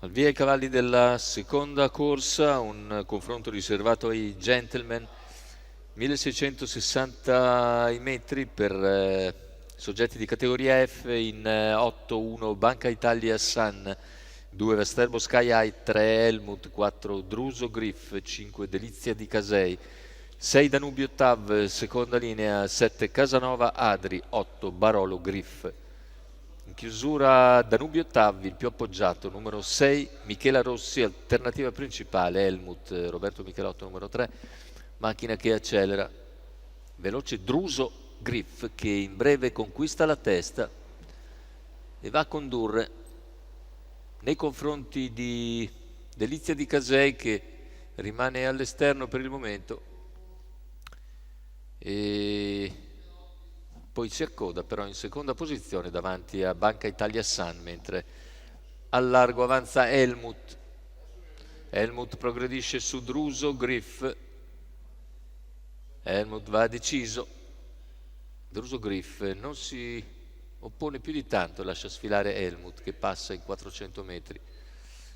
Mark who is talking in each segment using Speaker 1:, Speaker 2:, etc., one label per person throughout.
Speaker 1: Al via i cavalli della seconda corsa, un confronto riservato ai gentleman, 1660 i metri per soggetti di categoria F in 8-1 Banca Italia Sun, 2 Vesterbo Sky High, 3 Helmut, 4 Druso Griff, 5 Delizia di Casei, 6 Danubio Tav, seconda linea, 7 Casanova Adri, 8 Barolo Griff. In chiusura Danubio Tav, il più appoggiato, numero 6 Michela Rossi, alternativa principale Helmut, Roberto Michelotto numero 3, macchina che accelera, veloce Druso Griff che in breve conquista la testa e va a condurre nei confronti di Delizia di Casei che rimane all'esterno per il momento e poi si accoda però in seconda posizione davanti a Banca Italia Sun, mentre al largo avanza Helmut. Helmut progredisce su Druso Griff. Helmut va deciso. Druso Griff non si oppone più di tanto, lascia sfilare Helmut che passa in 400 metri.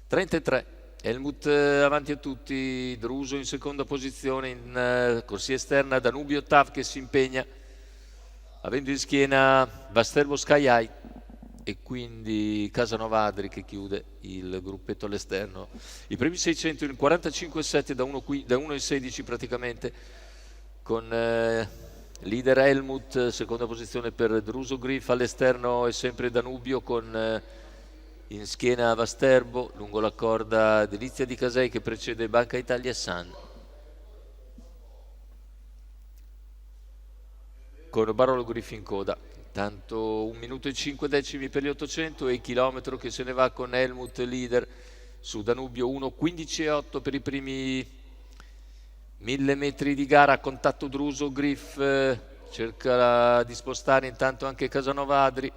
Speaker 1: 33. Helmut avanti a tutti, Druso in seconda posizione in corsia esterna, Danubio Tav che si impegna, avendo in schiena Vesterbo Sky High e quindi Casanova Adri che chiude il gruppetto all'esterno. I primi 600 in 45,7 da 1,16 praticamente, con leader Helmut, seconda posizione per Druso Griff, all'esterno è sempre Danubio con in schiena Vesterbo, lungo la corda Delizia di Casei che precede Banca Italia Sun, con Barolo Griff in coda. Intanto 1 minuto e 5 decimi per gli 800 e il chilometro che se ne va con Helmut leader su Danubio, 1,15,8 per i primi 1000 metri di gara. A contatto Druso Griff, cerca di spostare intanto anche Casanova Adri,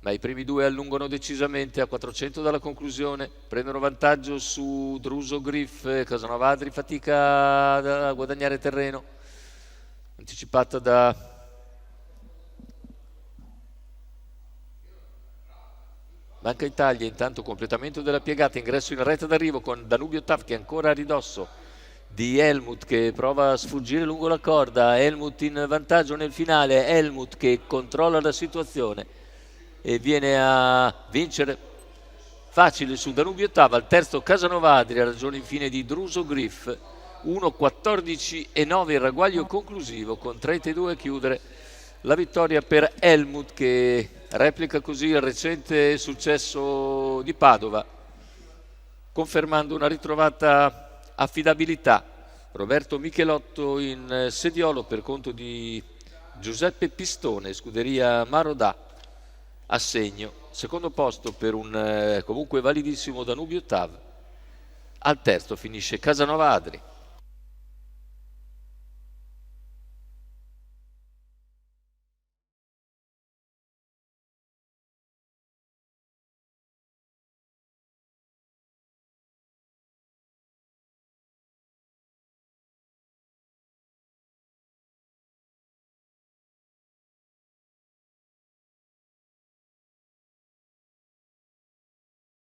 Speaker 1: ma i primi due allungano decisamente. A 400 dalla conclusione prendono vantaggio su Druso Griff, Casanova Adri fatica a guadagnare terreno, anticipata da Banca Italia. Intanto completamento della piegata, ingresso in retta d'arrivo con Danubio Tav che è ancora a ridosso di Helmut che prova a sfuggire lungo la corda. Helmut in vantaggio nel finale, Helmut che controlla la situazione e viene a vincere facile su Danubio Tav. Al terzo Casanova Adri, a ragione infine di Druso Griff, 1,14,9 il ragguaglio conclusivo, con 32 a chiudere la vittoria per Helmut che replica così il recente successo di Padova, confermando una ritrovata affidabilità. Roberto Michelotto in sediolo per conto di Giuseppe Pistone, scuderia Marodà, assegno. Secondo posto per un comunque validissimo Danubio Tav. Al terzo finisce Casanova Adri.